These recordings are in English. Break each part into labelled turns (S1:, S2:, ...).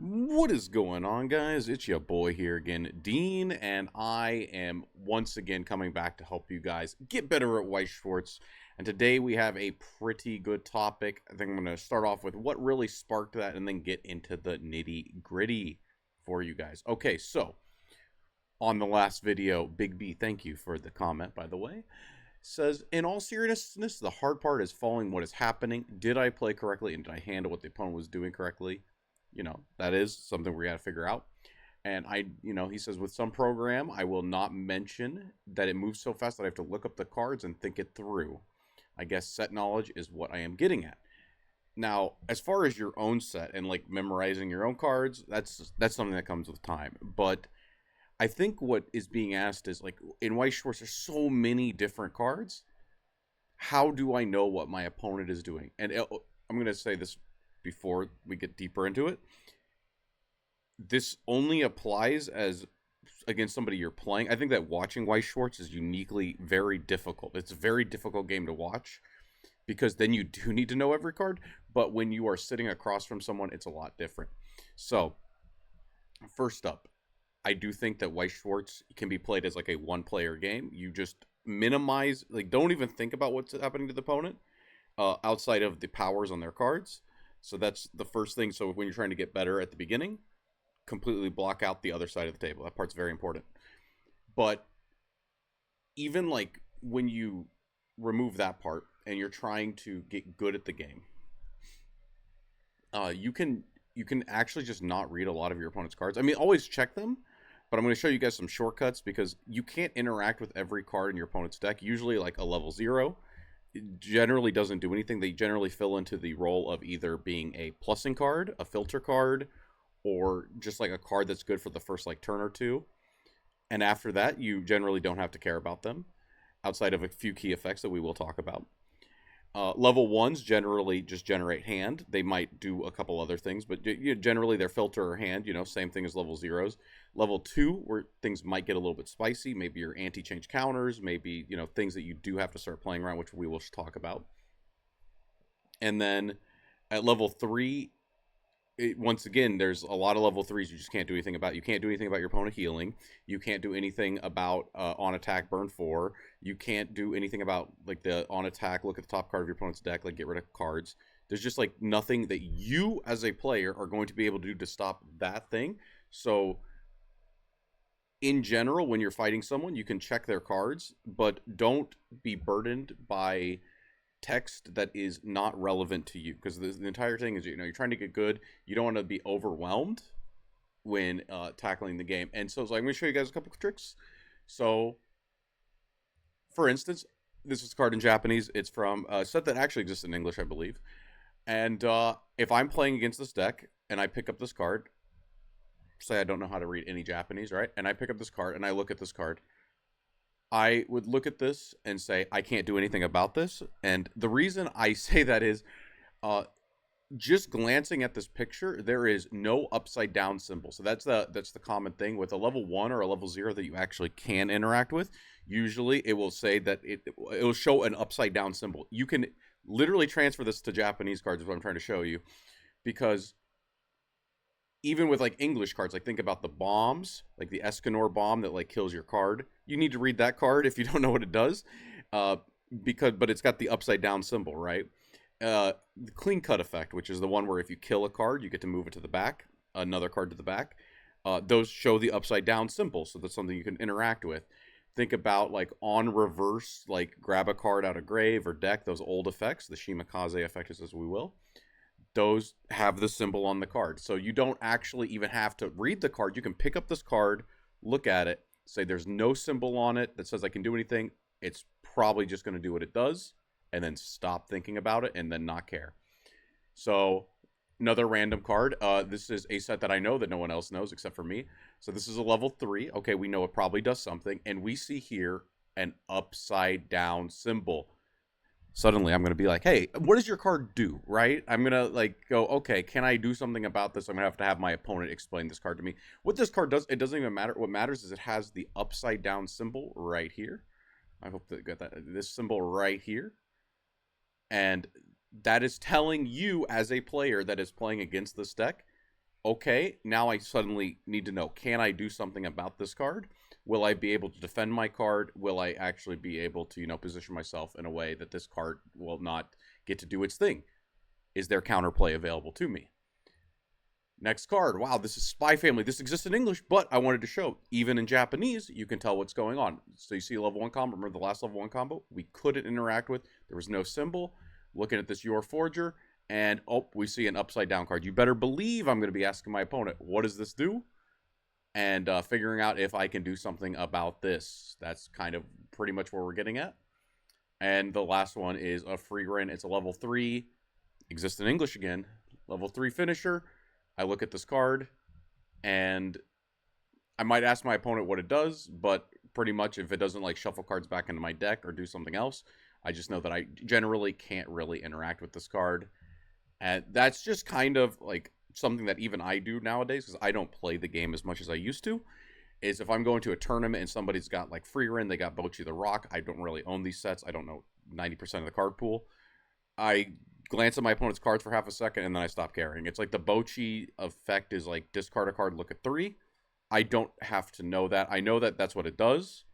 S1: What is going on, guys? It's your boy here again, Dean, and I am once again coming back to help you guys get better at Weiss Schwarz. And today we have a pretty good topic. I think I'm going to start off with what really sparked that and then get into the nitty gritty for you guys. Okay, so on the last video, Big B, thank you for the comment, by the way, says, in all seriousness, the hard part is following what is happening. Did I play correctly and did I handle what the opponent was doing correctly? That is something we got to figure out. And he says, with some program, I will not mention that it moves so fast that I have to look up the cards and think it through. I guess set knowledge is what I am getting at. Now, as far as your own set and like memorizing your own cards, that's something that comes with time. But I think what is being asked is, like, in Weiss Schwarz, there's so many different cards. How do I know what my opponent is doing? And I'm going to say this before we get deeper into it. This only applies as against somebody you're playing. I think that watching Weiss Schwarz is uniquely very difficult. It's a very difficult game to watch because then you do need to know every card. But when you are sitting across from someone, it's a lot different. So, first up, I do think that Weiss Schwarz can be played as like a one-player game. You just minimize, like, don't even think about what's happening to the opponent outside of the powers on their cards. So that's the first thing. So when you're trying to get better at the beginning, completely block out the other side of the table. That part's very important. But even like when you remove that part and you're trying to get good at the game, you can actually just not read a lot of your opponent's cards. I mean, always check them, but I'm going to show you guys some shortcuts because you can't interact with every card in your opponent's deck. Usually like a level 0. It generally doesn't do anything. They generally fill into the role of either being a plussing card, a filter card, or just like a card that's good for the first like turn or two. And after that, you generally don't have to care about them outside of a few key effects that we will talk about. Level 1s generally just generate hand. They might do a couple other things, but generally they're filter or hand, same thing as level 0s. Level 2, where things might get a little bit spicy, maybe your anti-change counters, maybe, things that you do have to start playing around, which we will talk about. And then at level 3, once again, there's a lot of level 3s you just can't do anything about. You can't do anything about your opponent healing. You can't do anything about on attack burn 4. You can't do anything about like the on attack look at the top card of your opponent's deck, like get rid of cards. There's just like nothing that you as a player are going to be able to do to stop that thing. So in general, when you're fighting someone, you can check their cards, but don't be burdened by text that is not relevant to you, because the entire thing is, you're trying to get good. You don't want to be overwhelmed when tackling the game. And so I'm going to show you guys a couple of tricks. So for instance, this is a card in Japanese. It's from a set that actually exists in English, I believe. And if I'm playing against this deck and I pick up this card, say I don't know how to read any Japanese, right? And I pick up this card and I look at this card, I would look at this and say, I can't do anything about this. And the reason I say that is just glancing at this picture, there is no upside down symbol. So that's the common thing with a level 1 or a level 0 that you actually can interact with. Usually it will say that it will show an upside down symbol. You can literally transfer this to Japanese cards, is what I'm trying to show you, because even with like English cards, like think about the bombs, like the Escanor bomb that like kills your card. You need to read that card if you don't know what it does, but it's got the upside down symbol, right? The clean cut effect, which is the one where if you kill a card, you get to move it to the back, another card to the back. Those show the upside down symbol, so that's something you can interact with. Think about like on reverse, like grab a card out of grave or deck, those old effects, the Shimakaze effect, as we will. Those have the symbol on the card. So you don't actually even have to read the card. You can pick up this card, look at it, say there's no symbol on it that says I can do anything. It's probably just going to do what it does, and then stop thinking about it and then not care. So another random card. This is a set that I know that no one else knows except for me. So this is a level 3. Okay, we know it probably does something. And we see here an upside down symbol. Suddenly I'm going to be like, hey, what does your card do, right? I'm going to like go, okay, can I do something about this? I'm going to have my opponent explain this card to me. What this card does, it doesn't even matter. What matters is it has the upside down symbol right here. I hope that got that. This symbol right here. And that is telling you as a player that is playing against this deck, okay, now I suddenly need to know, can I do something about this card? Will I be able to defend my card? Will I actually be able to, position myself in a way that this card will not get to do its thing? Is there counterplay available to me? Next card. Wow, this is Spy Family. This exists in English, but I wanted to show, even in Japanese, you can tell what's going on. So you see level 1 combo. Remember the last level 1 combo? We couldn't interact with. There was no symbol. Looking at this Your Forger, and we see an upside down card. You better believe I'm going to be asking my opponent, what does this do? And figuring out if I can do something about this. That's kind of pretty much where we're getting at. And the last one is a Freerin. It's a level 3. Exists in English again. Level 3 finisher. I look at this card, and I might ask my opponent what it does, but pretty much if it doesn't like shuffle cards back into my deck or do something else, I just know that I generally can't really interact with this card. And that's just kind of like something that even I do nowadays, because I don't play the game as much as I used to, is if I'm going to a tournament and somebody's got like Freerin, they got Bochi the Rock, I don't really own these sets, I don't know 90% of the card pool, I glance at my opponent's cards for half a second, and then I stop caring. It's like the Bochi effect is like discard a card, look at 3. I don't have to know that. I know that that's what it does,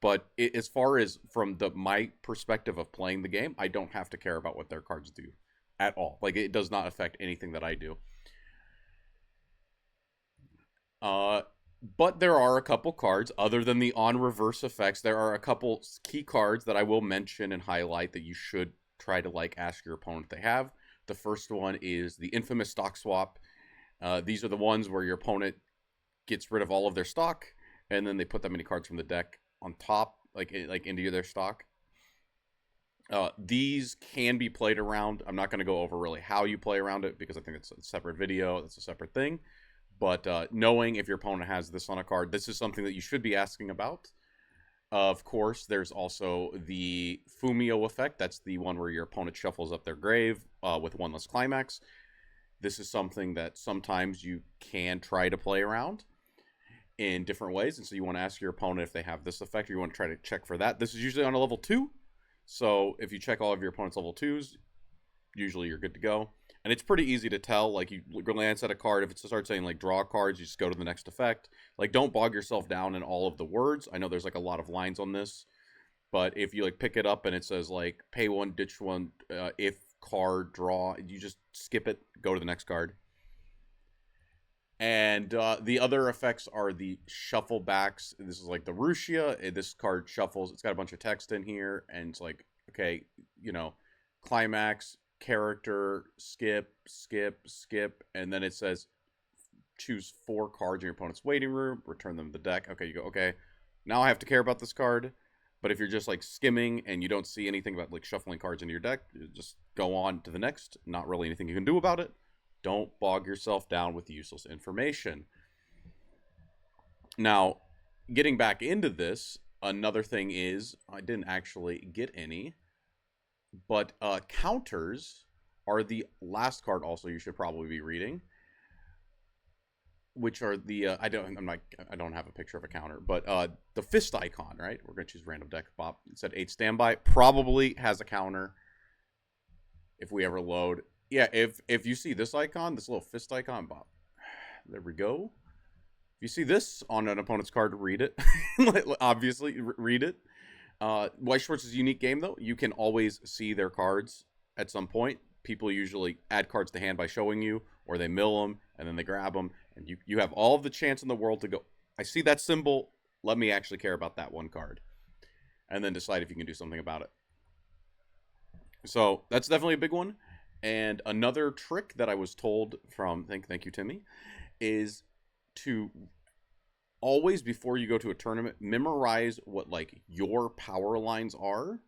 S1: but as far as from my perspective of playing the game, I don't have to care about what their cards do at all. Like, it does not affect anything that I do. But there are a couple cards, other than the on-reverse effects, there are a couple key cards that I will mention and highlight that you should try to like ask your opponent if they have. The first one is the infamous stock swap. These are the ones where your opponent gets rid of all of their stock, and then they put that many cards from the deck on top, like into their stock. These can be played around. I'm not going to go over really how you play around it, because I think it's a separate video. It's a separate thing. But knowing if your opponent has this on a card, this is something that you should be asking about. Of course, there's also the Fumio effect. That's the one where your opponent shuffles up their grave with one less climax. This is something that sometimes you can try to play around in different ways. And so you want to ask your opponent if they have this effect, or you want to try to check for that. This is usually on a level 2. So if you check all of your opponent's level 2s, usually you're good to go. And it's pretty easy to tell. Like, you glance at a card, if it starts saying like draw cards, you just go to the next effect. Like, don't bog yourself down in all of the words. I know there's like a lot of lines on this, but if you like pick it up and it says like pay 1, ditch 1, if card draw, you just skip it, go to the next card. And the other effects are the shuffle backs. This is like the Rushia. This card shuffles. It's got a bunch of text in here, and it's like, okay, climax, character, skip, and then it says choose 4 cards in your opponent's waiting room, return them to the deck. Okay, you go, okay, now I have to care about this card. But if you're just like skimming and you don't see anything about like shuffling cards into your deck, you just go on to the next. Not really anything you can do about it. Don't bog yourself down with useless information. Now, getting back into this, another thing is, I didn't actually get any, but counters are the last card also you should probably be reading, which are the I don't have a picture of a counter, but the fist icon, right? We're gonna choose random deck. Bob, it said 8 standby, probably has a counter if we ever load. Yeah, if you see this icon, this little fist icon, Bob, there we go. If you see this on an opponent's card, read it. Obviously, read it. Weiss Schwartz's unique game, though, you can always see their cards at some point. People usually add cards to hand by showing you, or they mill them, and then they grab them. And you have all of the chance in the world to go, I see that symbol, let me actually care about that one card. And then decide if you can do something about it. So that's definitely a big one. And another trick that I was told from, thank you, Timmy, is to always, before you go to a tournament, memorize what like your power lines are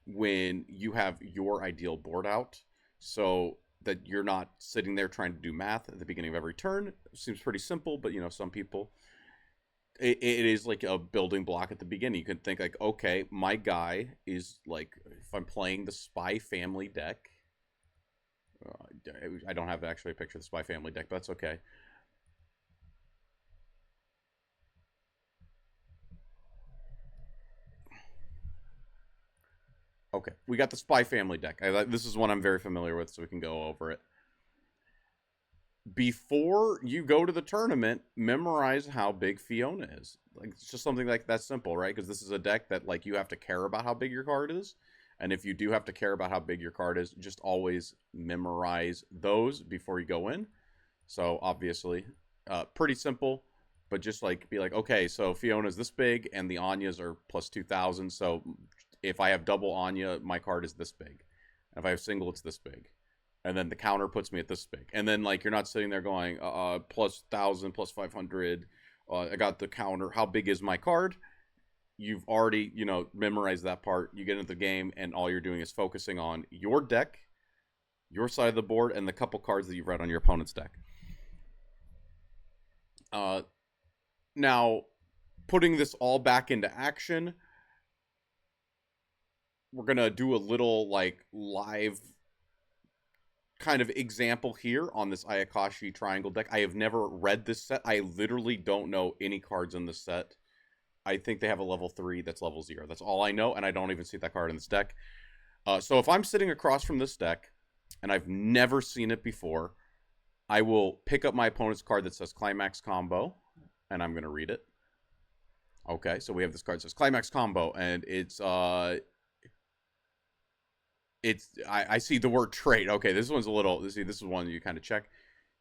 S1: when you have your ideal board out, so that you're not sitting there trying to do math at the beginning of every turn. It seems pretty simple, but some people, it is like a building block at the beginning. You can think like, okay, my guy is like, if I'm playing the Spy Family deck, I don't have actually a picture of the Spy Family deck, but that's okay. Okay, we got the Spy Family deck. This is one I'm very familiar with, so we can go over it. before you go to the tournament, memorize how big Fiona is. Like, it's just something like that simple, right? Because this is a deck that, like, you have to care about how big your card is. And if you do have to care about how big your card is, just always memorize those before you go in. So obviously, pretty simple, but just like be like, okay, so Fiona's this big and the Anyas are plus 2,000. So if I have double Anya, my card is this big. And if I have single, it's this big. And then the counter puts me at this big. And then, like, you're not sitting there going, plus 1,000, plus 500. I got the counter. How big is my card? You've already, memorized that part. You get into the game, and all you're doing is focusing on your deck, your side of the board, and the couple cards that you've read on your opponent's deck. Now, putting this all back into action, we're going to do a little, like, live kind of example here on this Ayakashi triangle deck. I have never read this set. I literally don't know any cards in this set. I think they have a level 3 that's level 0. That's all I know, and I don't even see that card in this deck. So if I'm sitting across from this deck, and I've never seen it before, I will pick up my opponent's card that says Climax Combo, and I'm going to read it. Okay, so we have this card that says Climax Combo, and I see the word trade. Okay, this one's a little, this is one you kind of check.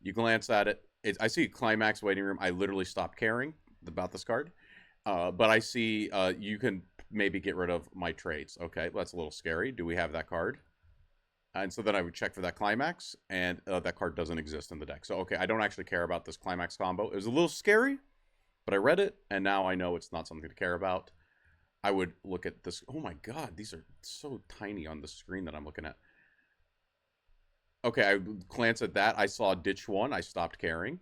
S1: You glance at it. I see Climax Waiting Room. I literally stopped caring about this card. But I see you can maybe get rid of my trades. Okay, that's a little scary. Do we have that card? And so then I would check for that Climax, and that card doesn't exist in the deck. So, okay, I don't actually care about this Climax combo. It was a little scary, but I read it, and now I know it's not something to care about. I would look at this. Oh my god, these are so tiny on the screen that I'm looking at. Okay, I glance at that. I saw Ditch 1. I stopped caring.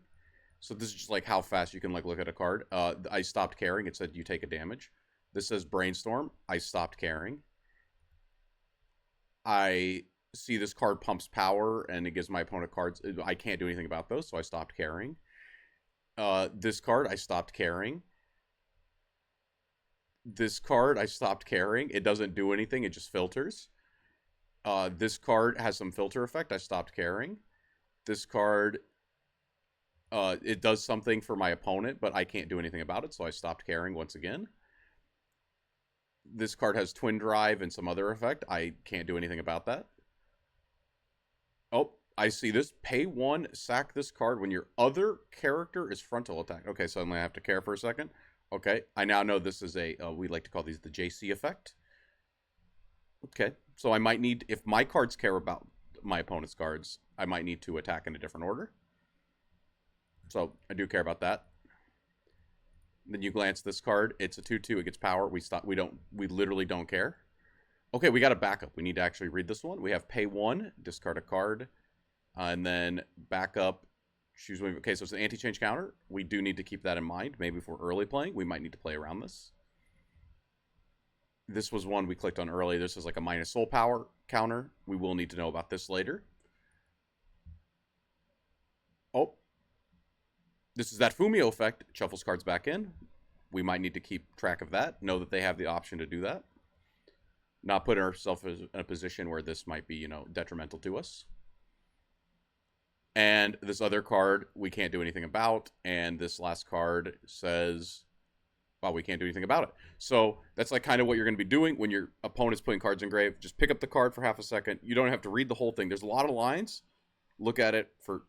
S1: So this is just like how fast you can like look at a card. I stopped caring. It said you take a damage. This says Brainstorm. I stopped caring. I see this card pumps power and it gives my opponent cards. I can't do anything about those, so I stopped caring. This card, I stopped caring. This card, I stopped caring. It doesn't do anything. It just filters. This card has some filter effect. I stopped caring. This card, it does something for my opponent, but I can't do anything about it, so I stopped caring once again. This card has Twin Drive and some other effect. I can't do anything about that. Oh, I see this. Pay 1, sack this card when your other character is frontal attack. Okay, so I'm going to have to care for a second. Okay, I now know this is a, we like to call these the JC effect. Okay, so I might need, if my cards care about my opponent's cards, I might need to attack in a different order. So I do care about that. Then you glance this card. It's a 2/2. It gets power. We stop. We literally don't care. Okay, we got a backup. We need to actually read this one. We have pay 1, discard a card, and then backup. Choose one. Okay, so it's an anti-change counter. We do need to keep that in mind. Maybe if we're early playing, we might need to play around this. This was one we clicked on early. This is like a minus soul power counter. We will need to know about this later. Oh. This is that Fumio effect. Shuffles cards back in. We might need to keep track of that. Know that they have the option to do that. Not put ourselves in a position where this might be, detrimental to us. And this other card, we can't do anything about. And this last card says, well, we can't do anything about it. So that's like kind of what you're going to be doing when your opponent's putting cards in grave. Just pick up the card for half a second. You don't have to read the whole thing. There's a lot of lines. Look at it for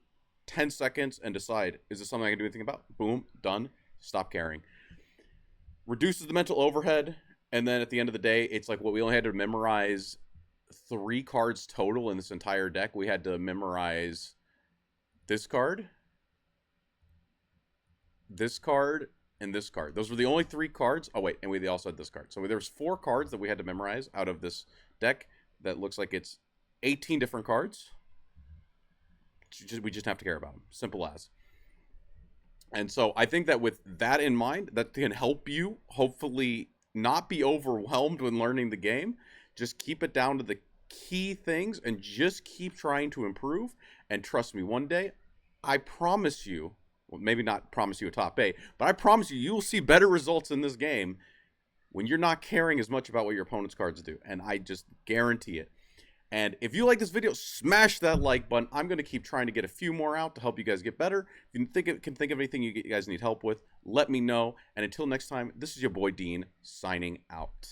S1: 10 seconds and decide, is this something I can do anything about? Boom, done. Stop caring. Reduces the mental overhead. And then at the end of the day, it's like what we only had to memorize 3 cards total in this entire deck. We had to memorize this card, this card, and this card. Those were the only 3 cards. Oh, wait, and we also had this card. So there's 4 cards that we had to memorize out of this deck that looks like it's 18 different cards. We just have to care about them. Simple as. And so I think that with that in mind, that can help you hopefully not be overwhelmed when learning the game. Just keep it down to the key things and just keep trying to improve. And trust me, one day, I promise you, well, maybe not promise you a top 8, but I promise you, you'll see better results in this game when you're not caring as much about what your opponent's cards do. And I just guarantee it. And if you like this video, smash that like button. I'm going to keep trying to get a few more out to help you guys get better. If you can think of anything you guys need help with, let me know. And until next time, this is your boy Dean signing out.